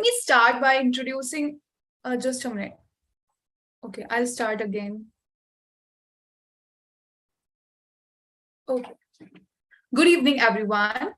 me start by introducing, just a minute. Okay, I'll start again. Okay. Good evening, everyone.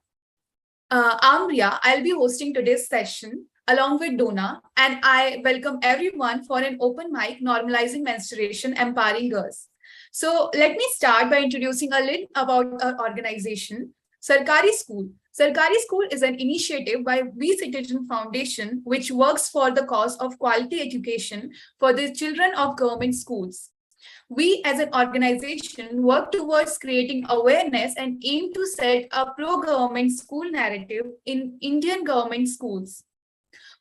I'm Ria. I'll be hosting today's session along with Donna, and I welcome everyone for an open mic normalizing menstruation, empowering girls. So let me start by introducing a little about our organization, Sarkari School. Sarkari School is an initiative by We Citizen Foundation, which works for the cause of quality education for the children of government schools. We as an organization work towards creating awareness and aim to set a pro-government school narrative in Indian government schools.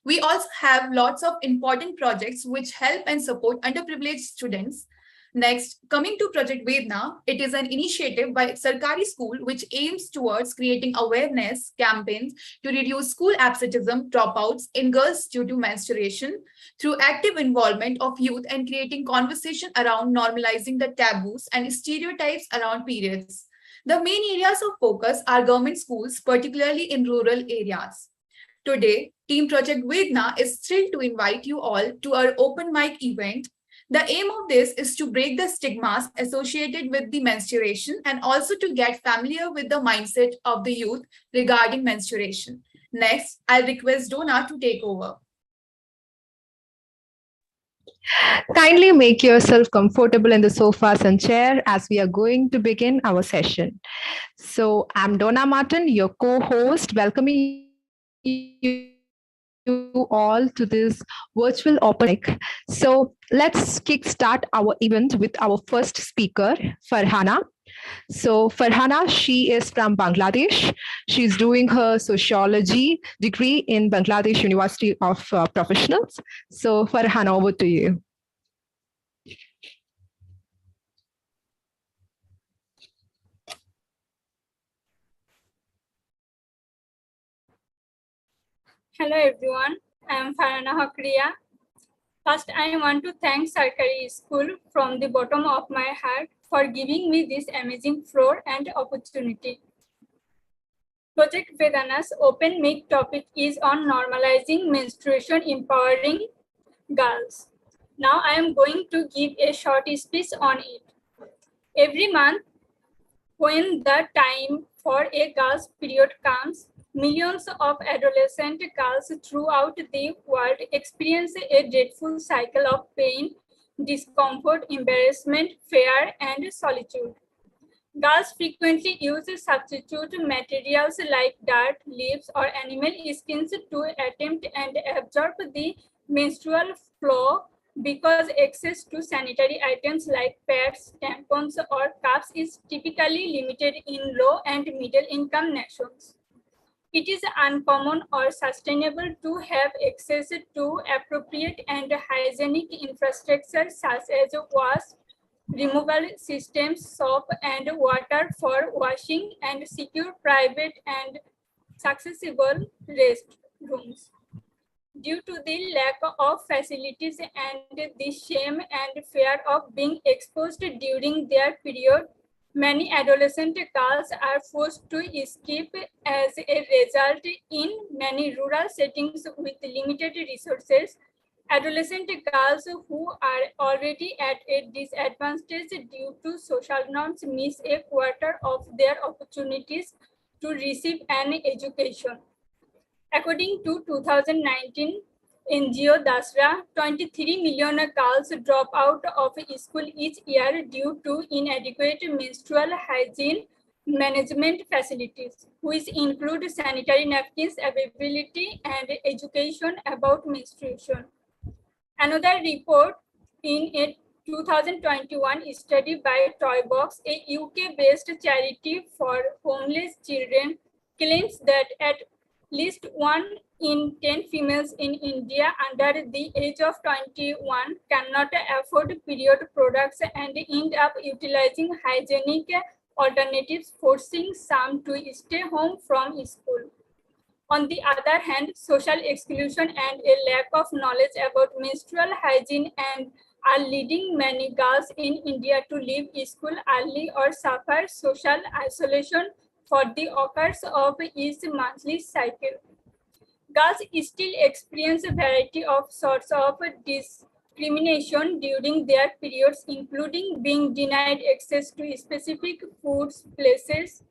We also have lots of important projects which help and support underprivileged students. Next, coming to Project Vedna, it is an initiative by Sarkari School which aims towards creating awareness campaigns to reduce school absenteeism dropouts in girls due to menstruation through active involvement of youth and creating conversation around normalizing the taboos and stereotypes around periods. The main areas of focus are government schools, particularly in rural areas. Today, Team Project Vedna is thrilled to invite you all to our open mic event. The aim of this is to break the stigmas associated with the menstruation and also to get familiar with the mindset of the youth regarding menstruation. Next, I'll request Donna to take over. Kindly make yourself comfortable in the sofas and chair as we are going to begin our session. So I'm Donna Martin, your co-host, welcoming you all to this virtual open mic. So let's kickstart our event with our first speaker, Farhana. So Farhana, she is from Bangladesh. She's doing her sociology degree in Bangladesh University of Professionals. So Farhana, over to you. Hello everyone, I am Farhana Hakriya. First, I want to thank Sarkari School from the bottom of my heart for giving me this amazing floor and opportunity. Project Vedana's open mic topic is on normalizing menstruation, empowering girls. Now I am going to give a short speech on it. Every month, when the time for a girl's period comes, millions of adolescent girls throughout the world experience a dreadful cycle of pain, discomfort, embarrassment, fear, and solitude. Girls frequently use substitute materials like dirt, leaves, or animal skins to attempt and absorb the menstrual flow because access to sanitary items like pads, tampons, or cups is typically limited in low and middle income nations. It is uncommon or sustainable to have access to appropriate and hygienic infrastructure such as wash, removal systems, soap, and water for washing, and secure private and accessible restrooms. Due to the lack of facilities and the shame and fear of being exposed during their period, many adolescent girls are forced to escape. As a result, in many rural settings with limited resources, adolescent girls who are already at a disadvantage due to social norms miss a quarter of their opportunities to receive an education. According to 2019 NGO Dasra, 23 million girls drop out of school each year due to inadequate menstrual hygiene management facilities, which include sanitary napkins availability and education about menstruation. Another report in a 2021 study by Toybox, a UK-based charity for homeless children, claims that at least 1 in 10 females in India under the age of 21 cannot afford period products and end up utilizing hygienic alternatives, forcing some to stay home from school. On the other hand, social exclusion and a lack of knowledge about menstrual hygiene and are leading many girls in India to leave school early or suffer social isolation for the occurs of each monthly cycle. Girls still experience a variety of sorts of discrimination during their periods, including being denied access to specific foods, places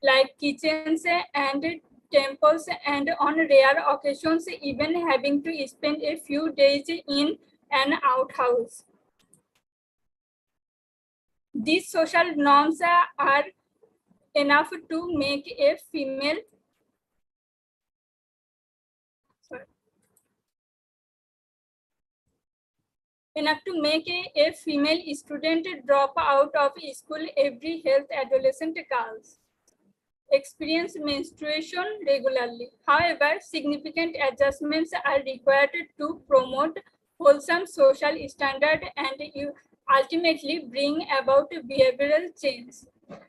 like kitchens and temples, and on rare occasions, even having to spend a few days in an outhouse. These social norms are enough to make a female sorry, enough to make a female student drop out of school. Every health adolescent girls experience menstruation regularly. However, significant adjustments are required to promote wholesome social standard and ultimately bring about behavioral change.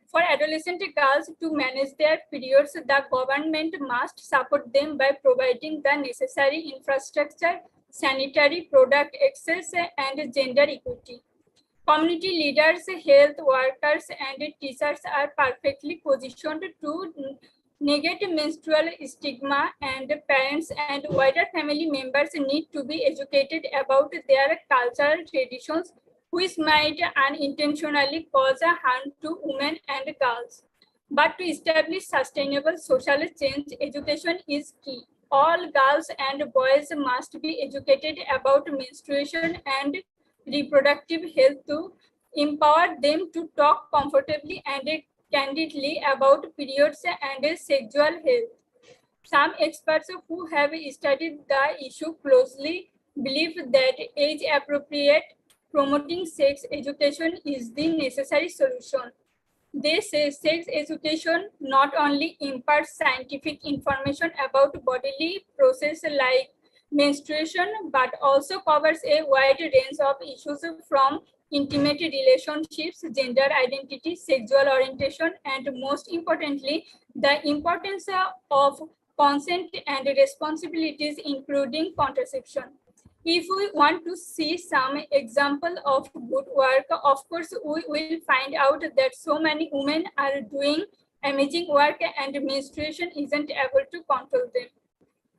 For adolescent girls to manage their periods, the government must support them by providing the necessary infrastructure, sanitary product access, and gender equity. Community leaders, health workers, and teachers are perfectly positioned to negate menstrual stigma, and parents and wider family members need to be educated about their cultural traditions, which might unintentionally cause harm to women and girls. But to establish sustainable social change, education is key. All girls and boys must be educated about menstruation and reproductive health to empower them to talk comfortably and candidly about periods and sexual health. Some experts who have studied the issue closely believe that age appropriate promoting sex education is the necessary solution. They say sex education not only imparts scientific information about bodily process like menstruation, but also covers a wide range of issues from intimate relationships, gender identity, sexual orientation, and most importantly, the importance of consent and responsibilities, including contraception. If we want to see some example of good work, of course, we will find out that so many women are doing amazing work and menstruation isn't able to control them.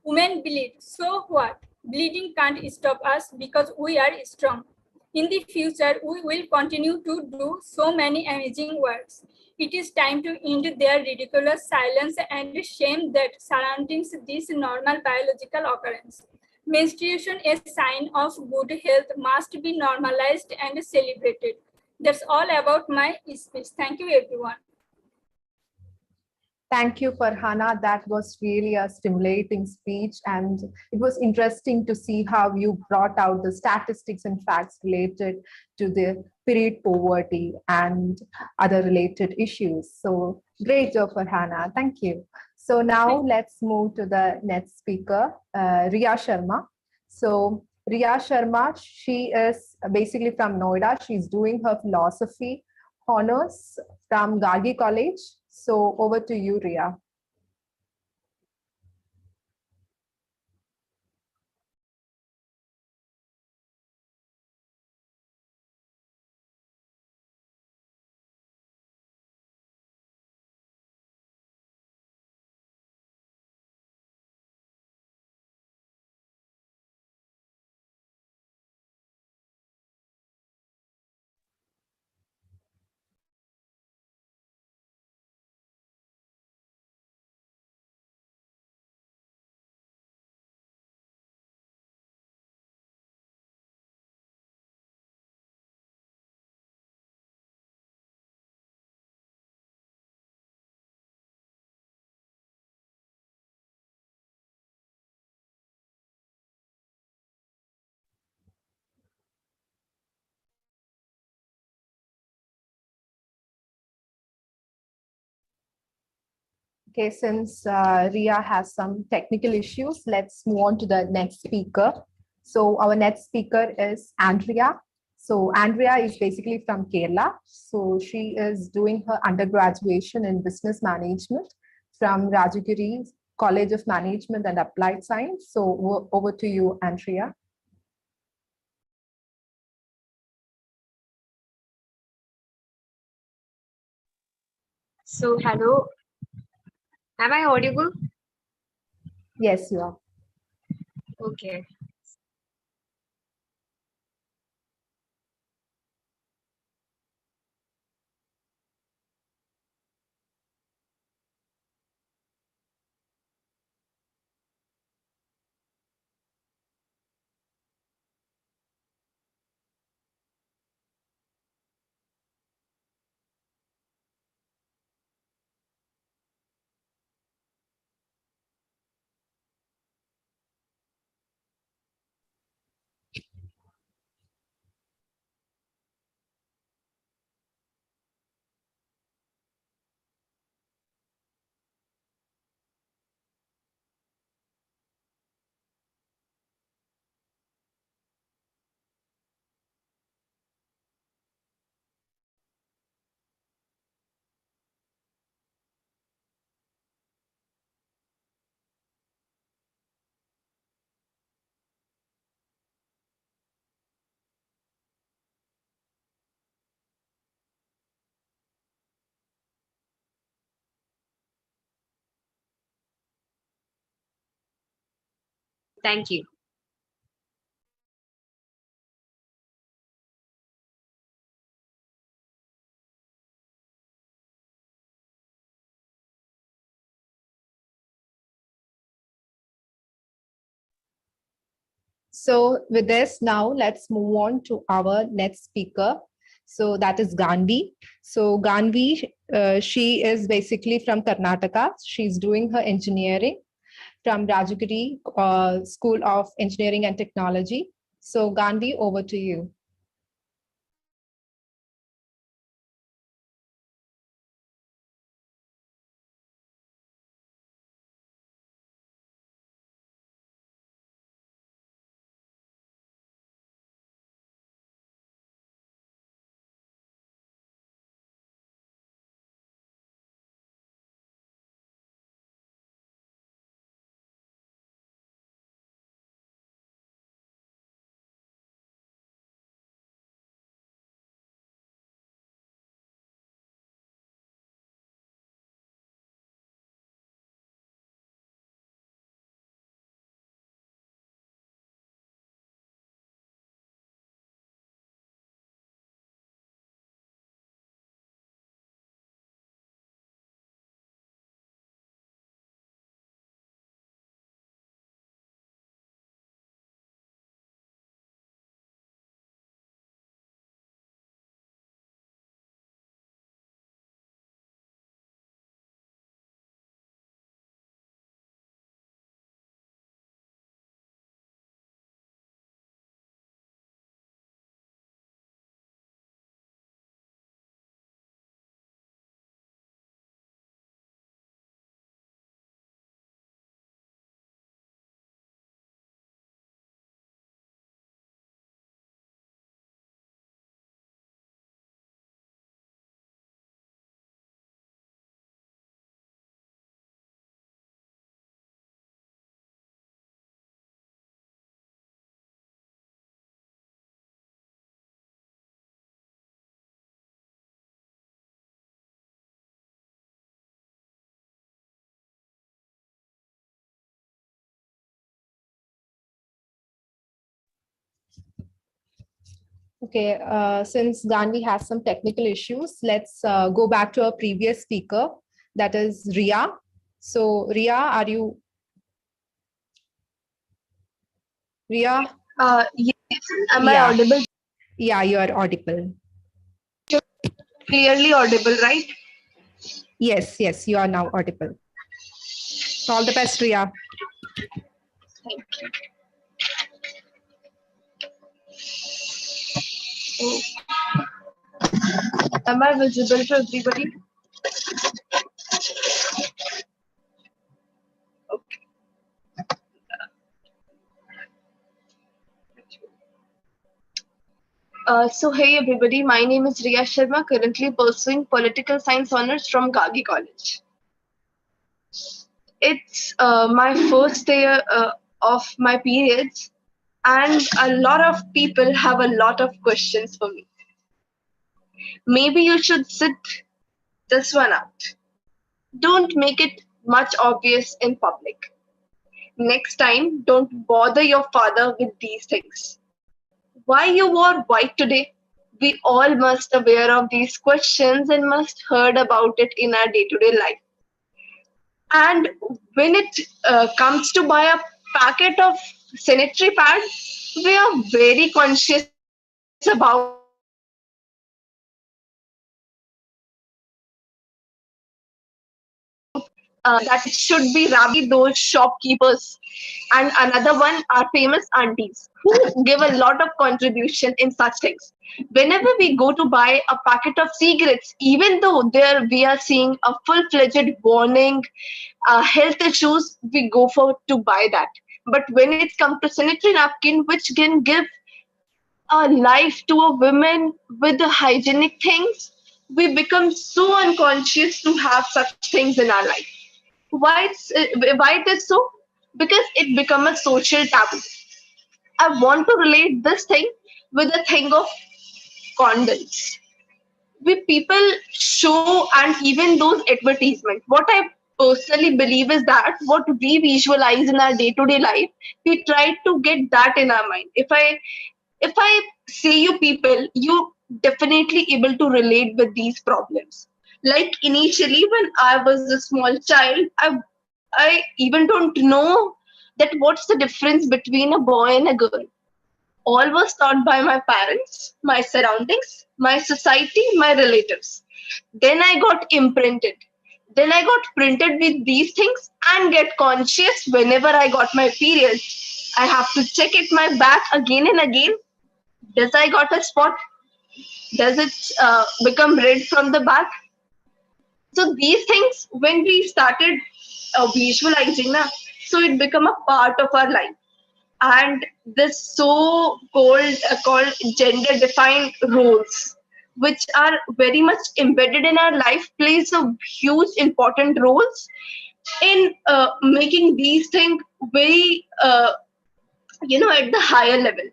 Women bleed, so what? Bleeding can't stop us because we are strong. In the future, we will continue to do so many amazing works. It is time to end their ridiculous silence and shame that surroundings this normal biological occurrence. Menstruation, a sign of good health, must be normalized and celebrated. That's all about my speech. Thank you, everyone. Thank you, Farhana. That was really a stimulating speech, and it was interesting to see how you brought out the statistics and facts related to the period poverty and other related issues. So great job, Farhana. Thank you. So now let's move to the next speaker, Riya Sharma. So Riya Sharma, she is basically from Noida. She's doing her philosophy honors from Gargi College. So over to you, Ria. Okay, since Ria has some technical issues, let's move on to the next speaker. So our next speaker is Andrea. So Andrea is basically from Kerala. So she is doing her undergraduation in business management from Rajagiri College of Management and Applied Science. So over to you, Andrea. So, hello, am I audible? Yes, you are. Okay. Thank you. So, with this, now let's move on to our next speaker. So, that is Ganvi. So, Ganvi, she is basically from Karnataka. She's doing her engineering from Rajagiri School of Engineering and Technology. So, Ganvi, over to you. Okay, since Ganvi has some technical issues, let's go back to our previous speaker, that is Ria. So, Ria, are you Ria? Yes, am I Yeah, audible? yeah, you are audible. Clearly audible, right? Yes, yes, you are now audible. All the best, Ria. Thank you. Oh, am I visible to everybody? Okay. So hey everybody, my name is Riya Sharma, currently pursuing political science honors from Gagi College. It's my first day of my periods, and a lot of people have a lot of questions for me. Maybe you should sit this one out. Don't make it much obvious in public. Next time, don't bother your father with these things. Why you wore white today? We all must aware of these questions and must heard about it in our day-to-day life. And when it comes to buy a packet of sanitary pad, we are very conscious about that it should be wrapped those shopkeepers. And another one are famous aunties who give a lot of contribution in such things. Whenever we go to buy a packet of cigarettes, even though there we are seeing a full-fledged warning, health issues, we go for to buy that. But when it's come to sanitary napkin, which can give a life to a woman with the hygienic things, we become so unconscious to have such things in our life. Why it is so? Because it become a social taboo. I want to relate this thing with the thing of condoms. We people show and even those advertisements. What I personally believe is that what we visualize in our day-to-day life, we try to get that in our mind. If I say you people, you definitely able to relate with these problems. Like initially when I was a small child, I even don't know that what's the difference between a boy and a girl. All was taught by my parents, my surroundings, my society, my relatives. Then I got imprinted. Then I got printed with these things and get conscious whenever I got my period. I have to check it my back again and again. Does I got a spot? Does it become red from the back? So these things, when we started visualizing, na, so it become a part of our life. And this called gender defined roles, which are very much embedded in our life, plays a huge important roles in making these things very at the higher level.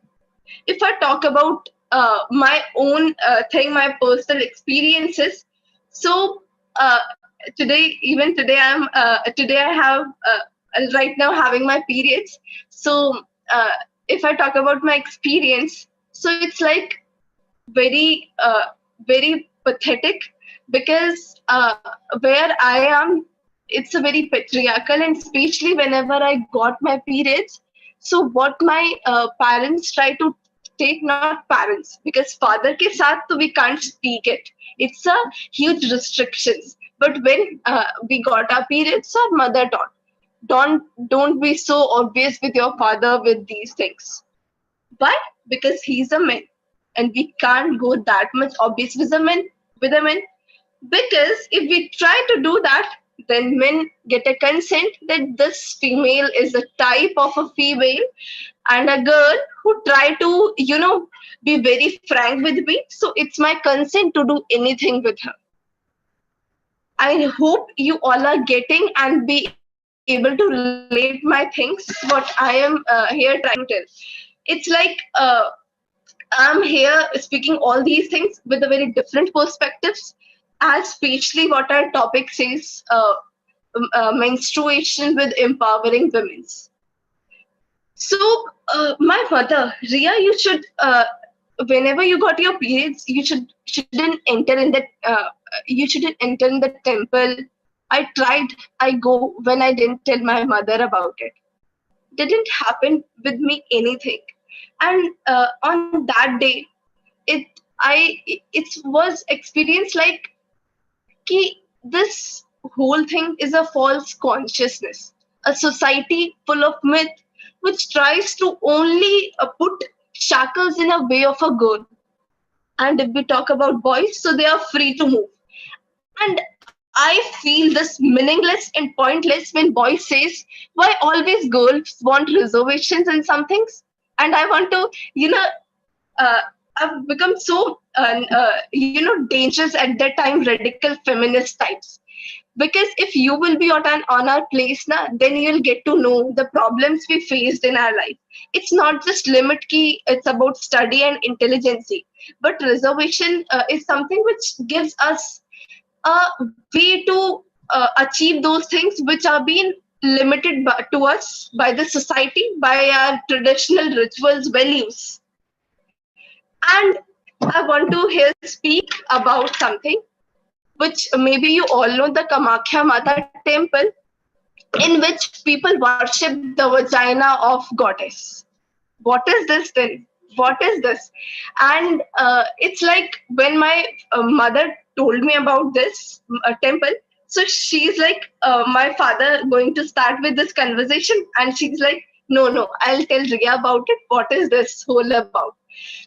If I talk about my own thing, my personal experiences, so uh, today I have right now having my periods. So uh, if I talk about my experience, so it's like very very pathetic because where I am, it's a very patriarchal, and especially whenever I got my periods. So what my parents try to take, not parents, because father ke saath to we can't speak it. It's a huge restrictions. But when we got our periods, our mother taught, don't be so obvious with your father with these things. Why? Because he's a man, and we can't go that much obvious with a man. With a man, because if we try to do that, then men get a consent that this female is a type of a female, and a girl who try to be very frank with me. So it's my consent to do anything with her. I hope you all are getting and be able to relate my things, what I am here trying to tell. It's like I'm here speaking all these things with a very different perspectives, as especially what our topic says, menstruation with empowering women. So, my mother, Ria, you should, whenever you got your periods, shouldn't enter in that. You shouldn't enter in the temple. I tried. I go when I didn't tell my mother about it. Didn't happen with me anything. And on that day, it it was experience like ki this whole thing is a false consciousness, a society full of myth which tries to only put shackles in a way of a girl. And if we talk about boys, so they are free to move. And I feel this meaningless and pointless when boys says, why always girls want reservations in some things? And I want to, uh, I've become so, dangerous at that time, radical feminist types. Because if you will be on our place, na, then you'll get to know the problems we faced in our life. It's not just limit key, it's about study and intelligence. But reservation is something which gives us a way to achieve those things which are being to us by the society, by our traditional rituals, values. And I want to here speak about something which maybe you all know, the Kamakhya Mata temple, in which people worship the vagina of goddess. What is this then? What is this? And it's like when my mother told me about this temple, so she's like, my father going to start with this conversation, and she's like, no, I'll tell Ria about it. What is this whole about?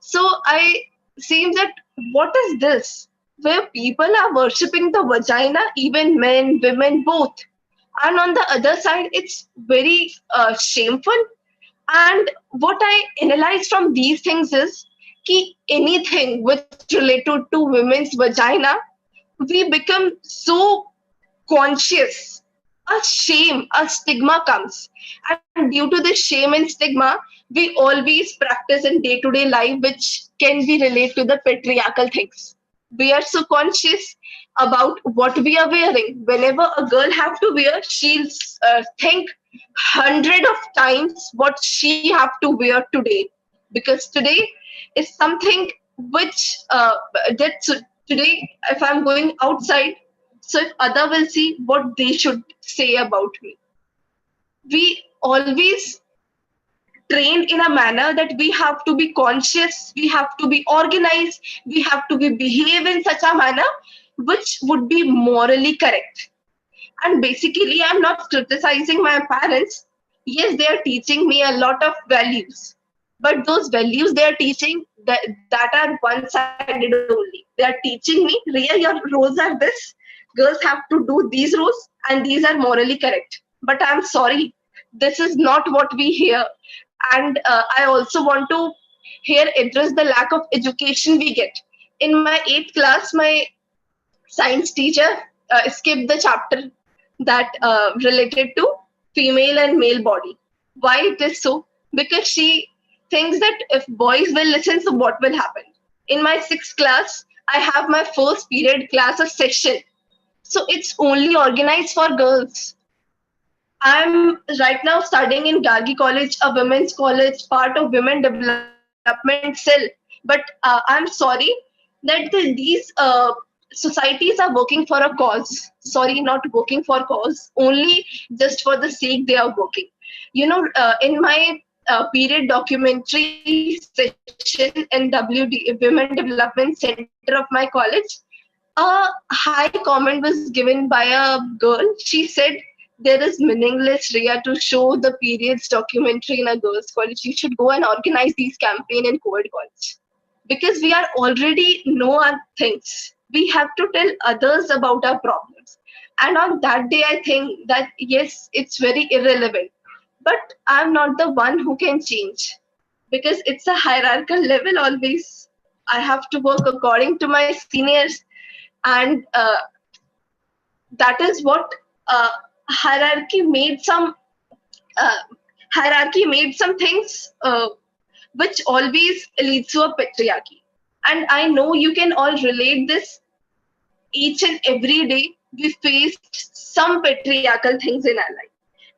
So I seems that what is this? Where people are worshipping the vagina, even men, women, both. And on the other side, it's very shameful. And what I analyze from these things is कि anything which related to women's vagina, we become so conscious. A shame, a stigma comes. And due to this shame and stigma, we always practice in day-to-day life which can be related to the patriarchal things. We are so conscious about what we are wearing. Whenever a girl have to wear, she'll think hundred of times what she have to wear today, because today is something which today if I'm going outside, so if other will see what they should say about me. We always trained in a manner that we have to be conscious, we have to be organized, we have to be behave in such a manner which would be morally correct. And basically, I'm not criticizing my parents. Yes, they are teaching me a lot of values. But those values they are teaching, that are one-sided only. They are teaching me, Ria, your roles are this. Girls have to do these roles, and these are morally correct. But I'm sorry, this is not what we hear. And I also want to here address the lack of education we get. In my 8th class, my science teacher skipped the chapter that related to female and male body. Why it is so? Because she thinks that if boys will listen, so what will happen? In my 6th class, I have my first period class, a session. So it's only organized for girls. I'm right now studying in Gargi College, a women's college, part of women development cell. But I'm sorry that these societies are working for a cause. Sorry, not working for cause, only just for the sake they are working. In my period documentary session in WD, Women Development Center of my college, a high comment was given by a girl. She said, there is meaningless, Ria, to show the periods documentary in a girls' college. You should go and organize these campaign in co-ed college. Because we are already know our things. We have to tell others about our problems. And on that day, I think that yes, it's very irrelevant. But I'm not the one who can change, because it's a hierarchical level always. I have to work according to my seniors, and that is what uh, hierarchy made some uh, hierarchy made some things which always leads to a patriarchy. And I know you can all relate this. Each and every day we faced some patriarchal things in our life,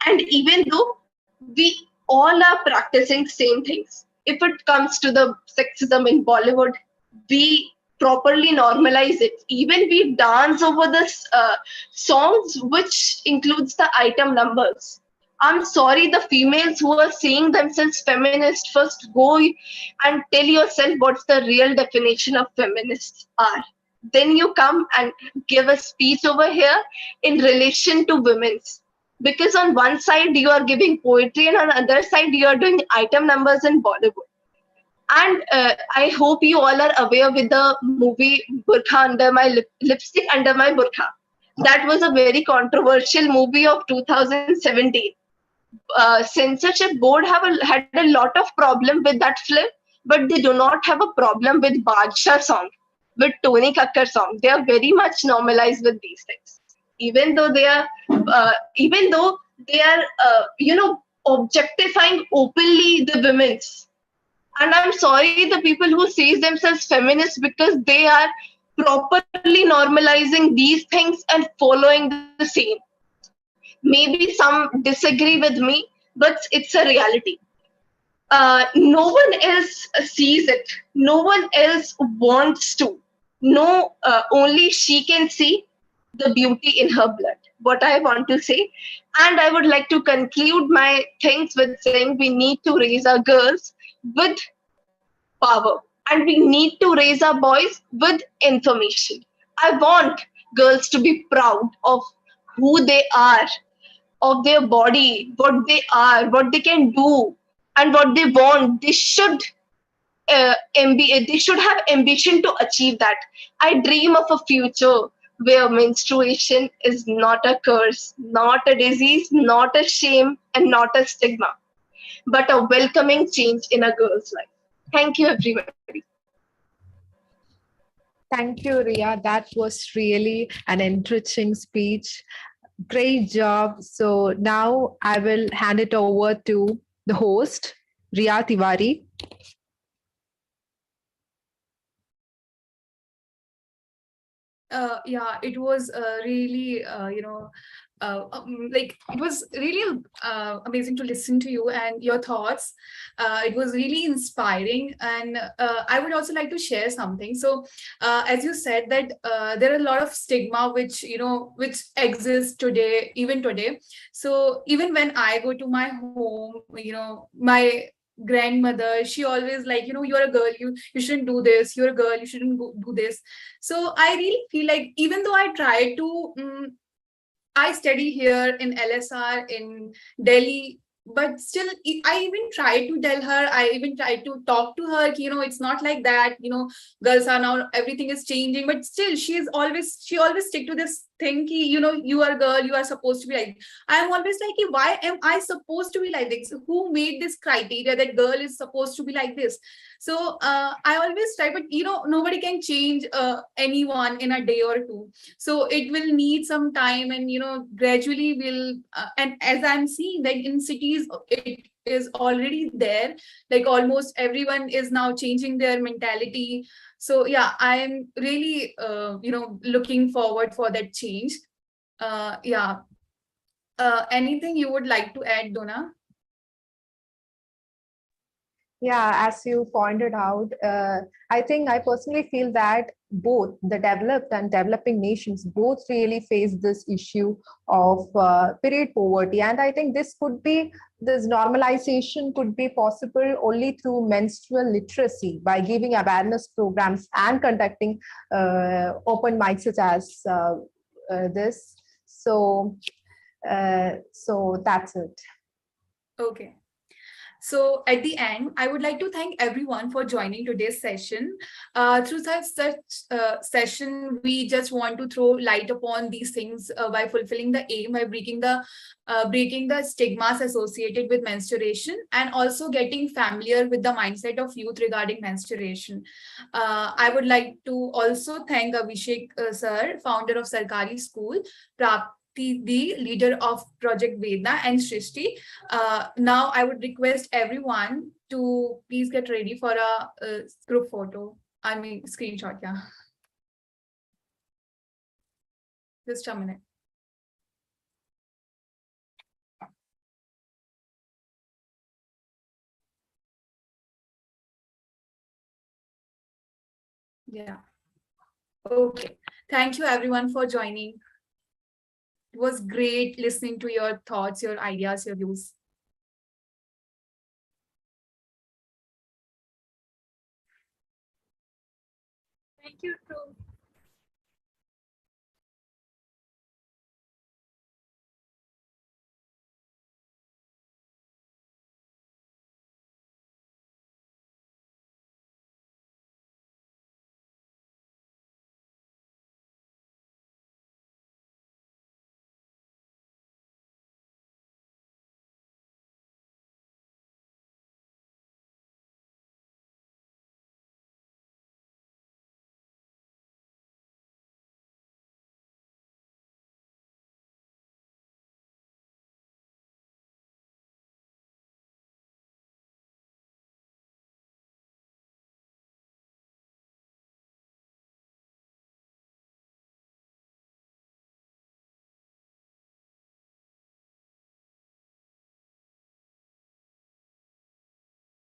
and even though we all are practicing same things, if it comes to the sexism in Bollywood, we properly normalize it. Even we dance over this songs which includes the item numbers. I'm sorry, the females who are saying themselves feminist, first go and tell yourself what's the real definition of feminists are. Then you come and give a speech over here in relation to women's. Because on one side you are giving poetry, and on the other side you are doing item numbers in Bollywood. And I hope you all are aware with the movie Burkha Under My Lipstick Under My Burkha. That was a very controversial movie of 2017. Censorship board had a lot of problem with that film, but they do not have a problem with Badshah song, with Tony Kakkar song. They are very much normalized with these things, even though they are objectifying openly the women's. And I'm sorry, the people who say themselves feminists, because they are properly normalizing these things and following the same. Maybe some disagree with me, but it's a reality. No one else sees it. No one else wants to. No, only she can see the beauty in her blood. What I want to say. And I would like to conclude my things with saying we need to raise our girls with power and we need to raise our boys with information. I want girls to be proud of who they are, of their body, what they are, what they can do, and what they want. They should have ambition to achieve that. I dream of a future where menstruation is not a curse, not a disease, not a shame, and not a stigma, but a welcoming change in a girl's life. Thank you, everybody. Thank you, Ria. That was really an enriching speech. Great job. So now I will hand it over to the host, Ria Tiwari. Yeah, it was really, like it was really amazing to listen to you and your thoughts. It was really inspiring, and I would also like to share something. So, as you said that there are a lot of stigma which which exists today, even today. So even when I go to my home, my grandmother, she always like, you're a girl, you shouldn't do this, you're a girl, you shouldn't do this. So I really feel like even though I try to I study here in LSR in Delhi, but still, I even try to tell her, I even try to talk to her, it's not like that, girls are now, everything is changing, but still, she always stick to this thing, you are a girl, you are supposed to be like, I'm always like, why am I supposed to be like this? Who made this criteria that girl is supposed to be like this? So I always try, but nobody can change anyone in a day or two, so it will need some time, and gradually will and as I'm seeing that in cities it is already there, like almost everyone is now changing their mentality. So yeah, I'm really looking forward for that change. Yeah, anything you would like to add, Donna? Yeah, as you pointed out, I think I personally feel that both the developed and developing nations both really face this issue of period poverty. And I think this normalization could be possible only through menstrual literacy by giving awareness programs and conducting open mics such as this. So that's it. Okay. So at the end, I would like to thank everyone for joining today's session. Through such session, we just want to throw light upon these things by fulfilling the aim, by breaking the stigmas associated with menstruation, and also getting familiar with the mindset of youth regarding menstruation. I would like to also thank Abhishek sir, founder of Sarkari School, Prapti, the leader of Project Veda, and Shrishti. Now I would request everyone to please get ready for a group photo. I mean, screenshot, yeah. Just a minute. Yeah. Okay. Thank you everyone for joining. It was great listening to your thoughts, your ideas, your views. Thank you too.